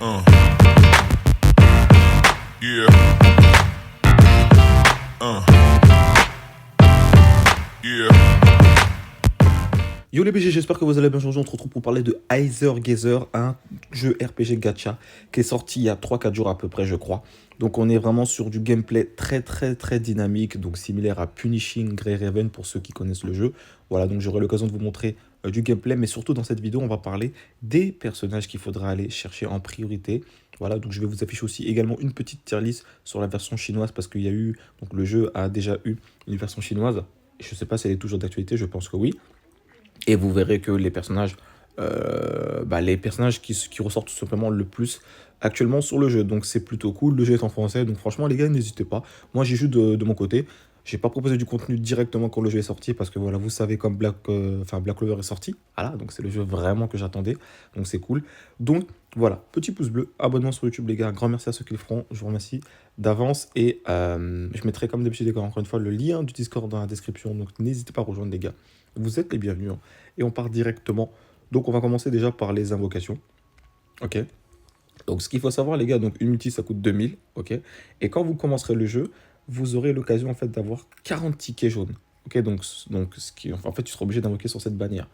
Uh, yeah. Uh, yeah. Yo les BG, j'espère que vous allez bien. Aujourd'hui, on se retrouve pour parler de Heiser Gazer, un jeu RPG gacha qui est sorti il y a 3-4 jours à peu près, je crois. Donc on est vraiment sur du gameplay très dynamique, donc similaire à Punishing Grey Raven pour ceux qui connaissent le jeu. Voilà, donc j'aurai l'occasion de vous montrer du gameplay, mais surtout dans cette vidéo, on va parler des personnages qu'il faudra aller chercher en priorité. Voilà, donc je vais vous afficher aussi également une petite tier list sur la version chinoise parce qu'il y a eu, donc le jeu a déjà eu une version chinoise. Je ne sais pas si elle est toujours d'actualité, je pense que oui. Et vous verrez que les personnages qui ressortent tout simplement le plus actuellement sur le jeu. Donc c'est plutôt cool. Le jeu est en français. Donc franchement, les gars, n'hésitez pas. Moi, j'ai juste de mon côté. J'ai pas proposé du contenu directement quand le jeu est sorti parce que voilà, vous savez, comme Black Clover est sorti. Voilà, donc c'est le jeu vraiment que j'attendais. Donc c'est cool. Donc voilà, petit pouce bleu, abonnement sur YouTube, les gars. Un grand merci à ceux qui le feront. Je vous remercie d'avance. Et je mettrai comme d'habitude, encore une fois, le lien du Discord dans la description. Donc n'hésitez pas à rejoindre, les gars. Vous êtes les bienvenus, hein. Et on part directement. Donc on va commencer déjà par les invocations. Ok. Donc ce qu'il faut savoir, les gars, donc une multi ça coûte 2000. Ok. Et quand vous commencerez le jeu, vous aurez l'occasion en fait d'avoir 40 tickets jaunes. Ok. Donc ce qui, en fait, tu seras obligé d'invoquer sur cette bannière.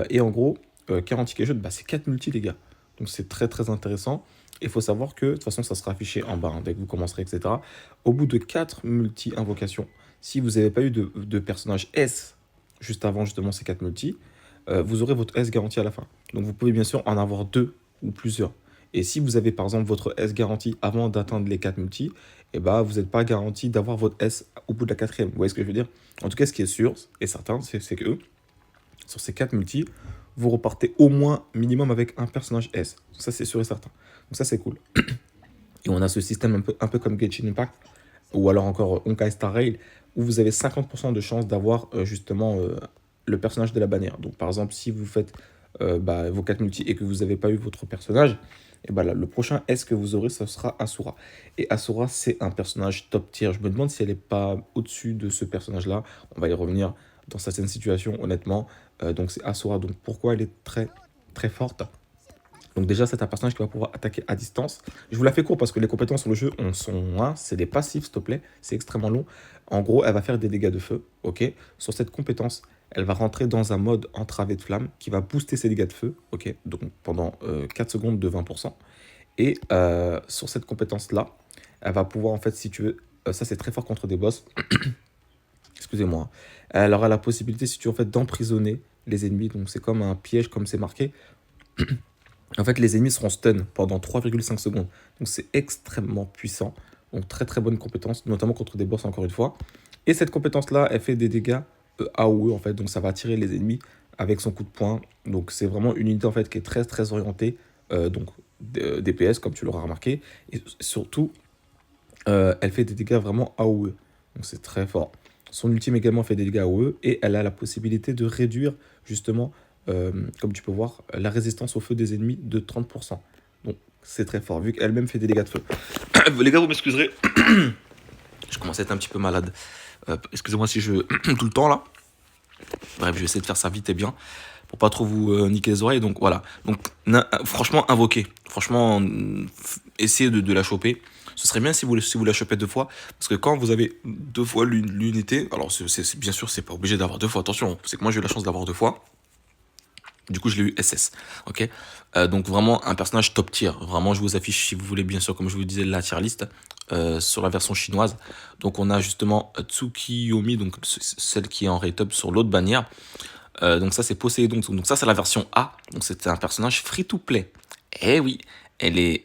Et en gros, 40 tickets jaunes, bah, c'est 4 multis, les gars. Donc c'est très intéressant. Il faut savoir que de toute façon, ça sera affiché en bas, hein, dès que vous commencerez, etc. Au bout de 4 multi-invocations, si vous n'avez pas eu de personnage S juste avant justement ces 4 multis, vous aurez votre S garantie à la fin. Donc vous pouvez bien sûr en avoir 2 ou plusieurs. Et si vous avez par exemple votre S garantie avant d'atteindre les 4 multis, et bah, vous n'êtes pas garanti d'avoir votre S au bout de la quatrième. Vous voyez ce que je veux dire? En tout cas, ce qui est sûr et certain, c'est que sur ces 4 multis, vous repartez au moins minimum avec un personnage S. Donc ça, c'est sûr et certain. Donc ça, c'est cool. Et on a ce système un peu comme Genshin Impact, ou alors encore Honkai Star Rail, où vous avez 50% de chance d'avoir justement le personnage de la bannière. Donc par exemple, si vous faites vos 4 multis et que vous n'avez pas eu votre personnage, et bah là, le prochain S que vous aurez, ce sera Asura. Et Asura, c'est un personnage top tier. Je me demande si elle n'est pas au-dessus de ce personnage-là. On va y revenir dans certaines situations, honnêtement. Donc c'est Asura. Donc pourquoi elle est très forte? Donc déjà, c'est un personnage qui va pouvoir attaquer à distance. Je vous la fais court parce que les compétences sur le jeu sont là. C'est des passifs, s'il te plaît. C'est extrêmement long. En gros, elle va faire des dégâts de feu. Ok. Sur cette compétence, elle va rentrer dans un mode entravé de flamme qui va booster ses dégâts de feu. Ok. Donc pendant 4 secondes de 20%. Et sur cette compétence-là, elle va pouvoir, en fait, si tu veux, ça c'est très fort contre des boss. Excusez-moi. Elle aura la possibilité, si tu veux, en fait, d'emprisonner les ennemis. Donc c'est comme un piège, comme c'est marqué. En fait, les ennemis seront stun pendant 3,5 secondes. Donc c'est extrêmement puissant. Donc très bonne compétence, notamment contre des boss encore une fois. Et cette compétence-là, elle fait des dégâts AOE en fait. Donc ça va attirer les ennemis avec son coup de poing. Donc c'est vraiment une unité en fait qui est très orientée. Donc DPS comme tu l'auras remarqué. Et surtout, elle fait des dégâts vraiment AOE. Donc c'est très fort. Son ultime également fait des dégâts AOE. Et elle a la possibilité de réduire justement comme tu peux voir, la résistance au feu des ennemis de 30%. Donc c'est très fort, vu qu'elle-même fait des dégâts de feu. Les gars, vous m'excuserez, je commence à être un petit peu malade. Excusez-moi si je... tout le temps là. Bref, je vais essayer de faire ça vite et bien, pour pas trop vous niquer les oreilles. Donc voilà, donc franchement, invoquez. Franchement, essayez de la choper. Ce serait bien si vous la chopez 2 fois, parce que quand vous avez 2 fois l'unité, alors bien sûr, c'est pas obligé d'avoir 2 fois, attention, c'est que moi j'ai eu la chance d'avoir 2 fois. Du coup, je l'ai eu SS, ok. Donc vraiment un personnage top tier. Vraiment, je vous affiche, si vous voulez, bien sûr, comme je vous disais, la tier list sur la version chinoise. Donc on a justement Tsukiyomi, donc celle qui est en rate up sur l'autre bannière. Donc ça, c'est Poséidon. Donc ça, c'est la version A. Donc c'était un personnage free-to-play. Eh oui, elle est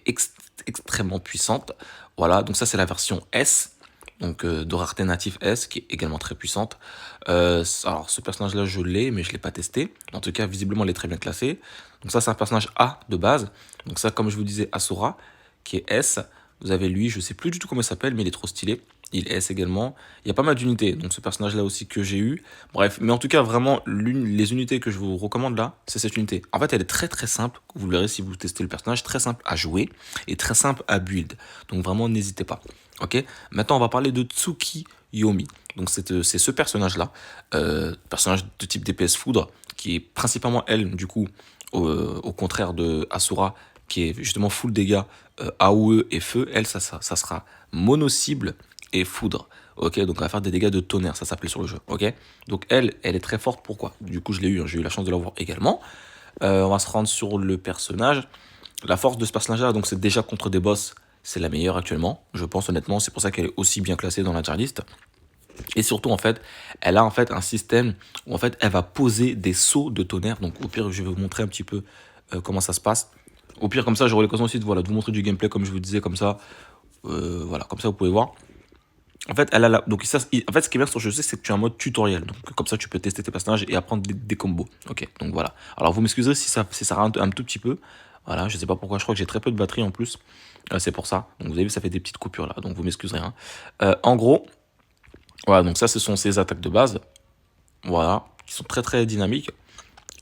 extrêmement puissante. Voilà, donc ça, c'est la version S. Donc de rareté native S, qui est également très puissante. Alors ce personnage-là, je l'ai, mais je ne l'ai pas testé. En tout cas, visiblement, elle est très bien classée. Donc ça, c'est un personnage A de base. Donc ça, comme je vous disais, Asura, qui est S. Vous avez lui, je ne sais plus du tout comment il s'appelle, mais il est trop stylé. Il est S également. Il y a pas mal d'unités, donc ce personnage-là aussi que j'ai eu. Bref, mais en tout cas, vraiment, les unités que je vous recommande là, c'est cette unité. En fait, elle est très simple. Vous le verrez si vous testez le personnage. Très simple à jouer et très simple à build. Donc vraiment, n'hésitez pas. Ok. Maintenant, on va parler de Tsukiyomi. Donc c'est ce personnage-là, personnage de type DPS foudre, qui est principalement elle, du coup, au contraire de Asura, qui est justement full dégâts AOE et feu, elle, ça sera mono cible et foudre. Ok, donc elle va faire des dégâts de tonnerre, ça s'appelait sur le jeu. Ok, donc elle est très forte. Pourquoi? Du coup, je l'ai eu, hein, j'ai eu la chance de l'avoir également. On va se rendre sur le personnage. La force de ce personnage-là, donc c'est déjà contre des boss, c'est la meilleure actuellement, je pense honnêtement. C'est pour ça qu'elle est aussi bien classée dans la tier list. Et surtout, en fait, elle a en fait un système où en fait elle va poser des sauts de tonnerre. Donc au pire, je vais vous montrer un petit peu comment ça se passe. Au pire, comme ça, j'aurai l'occasion aussi de, voilà, de vous montrer du gameplay, comme je vous disais, comme ça. Voilà, comme ça, vous pouvez voir. En fait, elle a donc ça, en fait, ce qui est bien sur le jeu, c'est que tu as un mode tutoriel. Donc, comme ça, tu peux tester tes personnages et apprendre des combos. Ok, donc voilà. Alors, vous m'excuserez si ça rate un tout petit peu. Voilà, je sais pas pourquoi, je crois que j'ai très peu de batterie en plus. C'est pour ça. Donc, vous avez vu, ça fait des petites coupures là. Donc, vous m'excuserez, hein. En gros, voilà, donc ça, ce sont ses attaques de base. Voilà, qui sont très très dynamiques.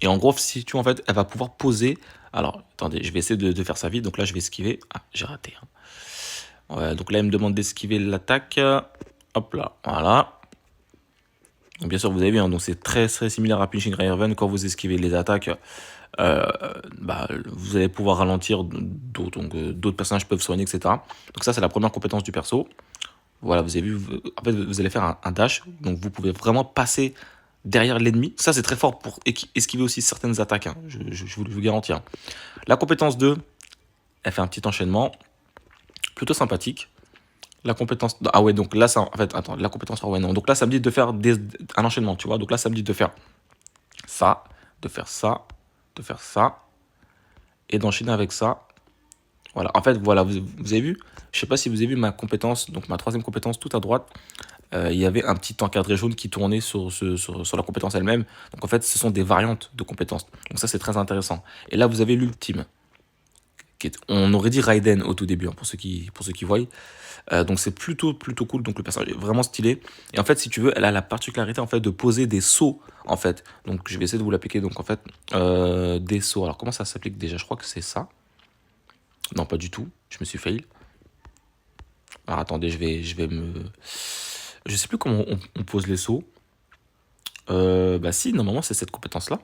Et en gros, si tu en fait, elle va pouvoir poser. Alors, attendez, je vais essayer de faire ça vite. Donc là, je vais esquiver. Ah, j'ai raté, hein. Ouais, donc là, il me demande d'esquiver l'attaque. Hop là, voilà. Donc bien sûr, vous avez vu, hein, donc c'est très très similaire à Punching Raven. Quand vous esquivez les attaques, vous allez pouvoir ralentir, d'autres personnages peuvent soigner, etc. Donc ça, c'est la première compétence du perso. Voilà, vous avez vu, en fait, vous allez faire un dash, donc vous pouvez vraiment passer derrière l'ennemi. Ça, c'est très fort pour esquiver aussi certaines attaques, hein, je vous le garantis, hein. La compétence 2, elle fait un petit enchaînement, plutôt sympathique. La compétence... Ah ouais, donc là, ça... En fait, attends, la compétence... Ah ouais, non. Donc là, ça me dit de faire un enchaînement, tu vois. Donc là, ça me dit de faire ça, de faire ça, de faire ça, et d'enchaîner avec ça. Voilà, en fait, voilà, vous avez vu? Je sais pas si vous avez vu ma compétence, donc ma troisième compétence tout à droite. Il y avait un petit encadré jaune qui tournait sur la compétence elle-même. Donc en fait, ce sont des variantes de compétences. Donc ça, c'est très intéressant. Et là, vous avez l'ultime. On aurait dit Raiden au tout début, hein, pour ceux qui voient. Donc c'est plutôt cool. Donc le personnage est vraiment stylé. Et en fait, si tu veux, elle a la particularité en fait de poser des sauts en fait. Donc je vais essayer de vous l'appliquer. Donc en fait, des sauts. Alors comment ça s'applique déjà? Je crois que c'est ça. Non, pas du tout. Je me suis fail. Alors attendez, je sais plus comment on pose les sauts. Bah si, normalement c'est cette compétence là.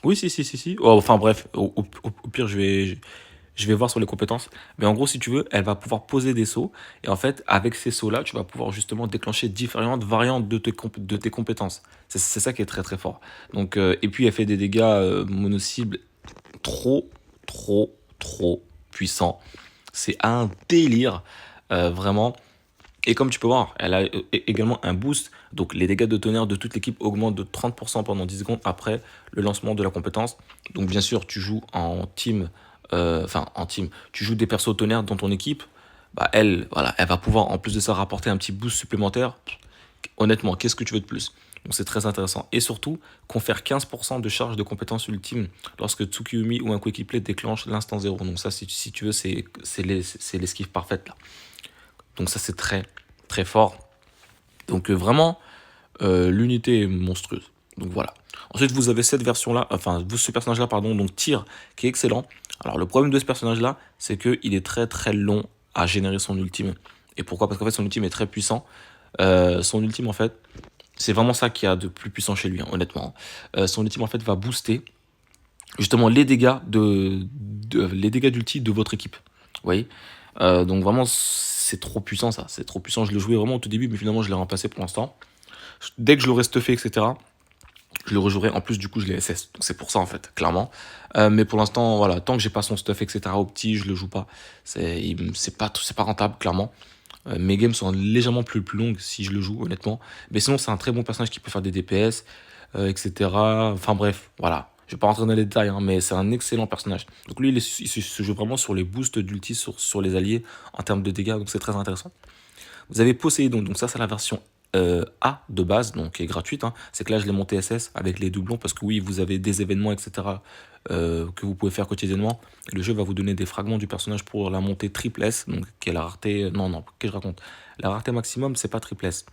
Oui, si. Oh, enfin bref, au pire, je vais voir sur les compétences. Mais en gros, si tu veux, elle va pouvoir poser des sauts. Et en fait, avec ces sauts-là, tu vas pouvoir justement déclencher différentes variantes de tes compétences. C'est ça qui est très très fort. Donc, et puis, elle fait des dégâts mono-cibles trop, trop puissants. C'est un délire, vraiment. Et comme tu peux voir, elle a également un boost. Donc les dégâts de tonnerre de toute l'équipe augmentent de 30% pendant 10 secondes après le lancement de la compétence. Donc bien sûr, tu joues en team, tu joues des persos tonnerre dans ton équipe. Bah elle, voilà, elle va pouvoir en plus de ça rapporter un petit boost supplémentaire. Honnêtement, qu'est-ce que tu veux de plus? Donc c'est très intéressant. Et surtout, confère 15% de charge de compétence ultime lorsque Tsukiyomi ou un coéquipier déclenche l'instant 0. Donc ça, si tu veux, c'est l'esquive parfaite là. Donc ça, c'est très très fort. Donc vraiment, l'unité est monstrueuse. Donc voilà. Ensuite, vous avez cette version-là, enfin, ce personnage-là, pardon, donc Tyr, qui est excellent. Alors le problème de ce personnage-là, c'est qu'il est très très long à générer son ultime. Et pourquoi? Parce qu'en fait, son ultime est très puissant. Son ultime, en fait, c'est vraiment ça qu'il y a de plus puissant chez lui, hein, honnêtement. Son ultime, en fait, va booster justement les dégâts les dégâts d'ulti de votre équipe. Vous voyez? Donc vraiment, c'est trop puissant ça. C'est trop puissant. Je l'ai joué vraiment au tout début, mais finalement, je l'ai remplacé pour l'instant. Dès que je l'aurai stuffé, etc., je le rejouerai. En plus, du coup, je l'ai SS. Donc c'est pour ça, en fait, clairement. Mais pour l'instant, voilà, tant que j'ai pas son stuff, etc., au petit, je le joue pas. C'est pas rentable, clairement. Mes games sont légèrement plus longues si je le joue, honnêtement. Mais sinon, c'est un très bon personnage qui peut faire des DPS, etc. Enfin bref, voilà. Je vais pas rentrer dans les détails, hein, mais c'est un excellent personnage. Donc lui, il se joue vraiment sur les boosts d'ulti sur les alliés en termes de dégâts, donc c'est très intéressant. Vous avez Poséidon, donc ça c'est la version A de base, donc qui est gratuite, hein. C'est que là je l'ai monté SS avec les doublons, parce que oui, vous avez des événements, etc. Que vous pouvez faire quotidiennement. Le jeu va vous donner des fragments du personnage pour la montée triple S, donc qui est la rareté... Non, qu'est-ce que je raconte? La rareté maximum, c'est pas triple S.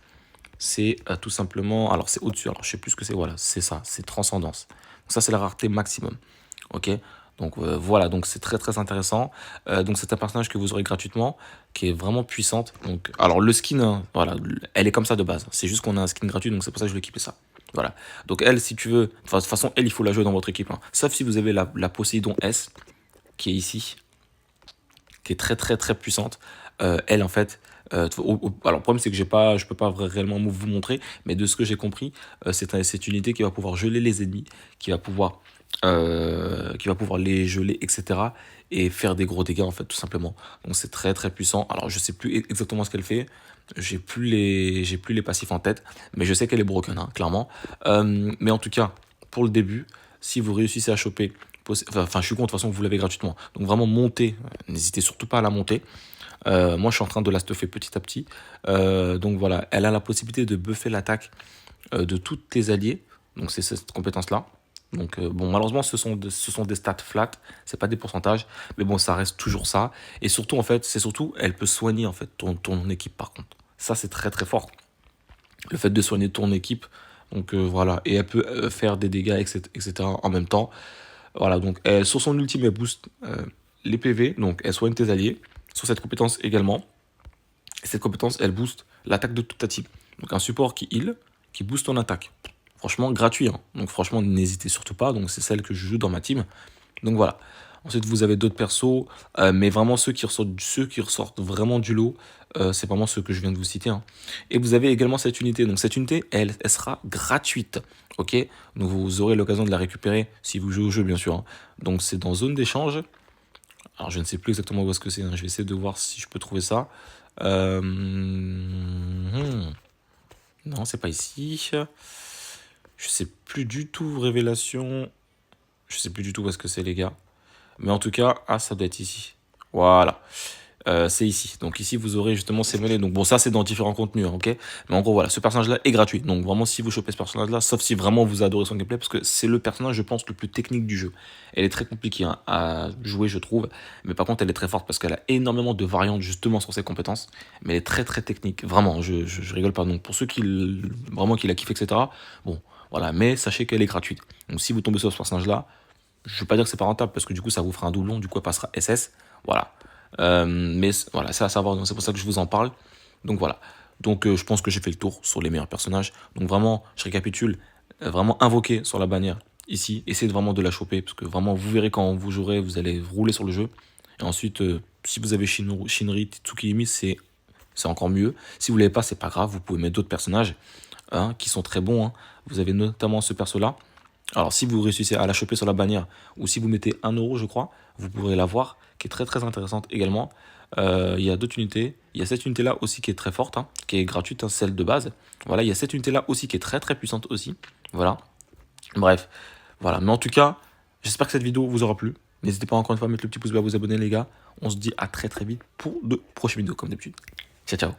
C'est tout simplement... Alors c'est au-dessus, alors je sais plus ce que c'est, voilà, c'est ça, c'est transcendance. Donc ça c'est la rareté maximum, ok? Donc voilà, donc c'est très très intéressant. Donc c'est un personnage que vous aurez gratuitement, qui est vraiment puissante. Donc, alors le skin, hein, voilà, elle est comme ça de base. C'est juste qu'on a un skin gratuit, donc c'est pour ça que je vais équiper ça. Voilà. Donc elle, si tu veux, de toute façon, elle, il faut la jouer dans votre équipe, hein. Sauf si vous avez la Poséidon S, qui est ici, qui est très très très puissante. Elle, en fait, alors le problème c'est que je peux pas réellement vous montrer, mais de ce que j'ai compris, c'est une unité qui va pouvoir geler les ennemis, qui va pouvoir les geler, etc. Et faire des gros dégâts, en fait, tout simplement. Donc c'est très très puissant. Alors je sais plus exactement ce qu'elle fait. J'ai plus les passifs en tête, mais je sais qu'elle est broken, hein, clairement. Mais en tout cas, pour le début, si vous réussissez à choper, enfin je suis con, de toute façon vous l'avez gratuitement. Donc vraiment montez, n'hésitez surtout pas à la monter. Moi je suis en train de la stuffer petit à petit. Donc voilà, elle a la possibilité de buffer l'attaque de tous tes alliés. Donc c'est cette compétence-là. Donc bon, malheureusement ce sont des stats flat, c'est pas des pourcentages, mais bon ça reste toujours ça. Et surtout en fait, c'est surtout elle peut soigner en fait ton équipe par contre. Ça c'est très très fort. Le fait de soigner ton équipe, donc voilà, et elle peut faire des dégâts etc. en même temps. Voilà, donc sur son ultime elle booste les PV, donc elle soigne tes alliés. Sur cette compétence également, cette compétence elle booste l'attaque de toute ta team. Donc un support qui heal, qui booste ton attaque. Franchement, gratuit, hein. Donc franchement, n'hésitez surtout pas. Donc c'est celle que je joue dans ma team. Donc voilà. Ensuite, vous avez d'autres persos, mais vraiment ceux qui ressortent vraiment du lot, c'est vraiment ceux que je viens de vous citer, hein. Et vous avez également cette unité. Donc cette unité, elle sera gratuite. Ok. Donc vous aurez l'occasion de la récupérer si vous jouez au jeu, bien sûr, hein. Donc c'est dans zone d'échange. Alors je ne sais plus exactement où est-ce que c'est, hein. Je vais essayer de voir si je peux trouver ça. Non, c'est pas ici. Je sais plus du tout, révélation. Je sais plus du tout où est-ce que c'est, les gars. Mais en tout cas, ah, ça doit être ici. Voilà. C'est ici. Donc ici, vous aurez justement ces mêlées. Donc bon, ça, c'est dans différents contenus, hein, ok. Mais en gros, voilà, ce personnage-là est gratuit. Donc vraiment, si vous chopez ce personnage-là, sauf si vraiment vous adorez son gameplay, parce que c'est le personnage, je pense, le plus technique du jeu. Elle est très compliquée, hein, à jouer, je trouve. Mais par contre, elle est très forte parce qu'elle a énormément de variantes justement sur ses compétences. Mais elle est très très technique. Vraiment, je rigole pas. Donc pour ceux vraiment qui la kiffent, etc. Bon, voilà. Mais sachez qu'elle est gratuite. Donc si vous tombez sur ce personnage-là, je ne vais pas dire que c'est pas rentable parce que du coup ça vous fera un doublon, du coup elle passera SS. Voilà. Mais voilà, c'est à savoir, donc c'est pour ça que je vous en parle. Donc voilà. Donc je pense que j'ai fait le tour sur les meilleurs personnages. Donc vraiment, je récapitule. Vraiment invoquer sur la bannière ici. Essayez de vraiment de la choper parce que vraiment vous verrez quand vous jouerez, vous allez rouler sur le jeu. Et ensuite, si vous avez Shinri, Tsukihime, c'est encore mieux. Si vous l'avez pas, c'est pas grave. Vous pouvez mettre d'autres personnages, hein, qui sont très bons, hein. Vous avez notamment ce perso-là. Alors, si vous réussissez à la choper sur la bannière, ou si vous mettez 1 euro, je crois, vous pourrez la voir, qui est très très intéressante également. Il y a d'autres unités. Il y a cette unité-là aussi qui est très forte, hein, qui est gratuite, hein, celle de base. Voilà, il y a cette unité-là aussi qui est très très puissante aussi. Voilà. Bref, voilà. Mais en tout cas, j'espère que cette vidéo vous aura plu. N'hésitez pas encore une fois à mettre le petit pouce bleu, à vous abonner, les gars. On se dit à très très vite pour de prochaines vidéos, comme d'habitude. Ciao, ciao.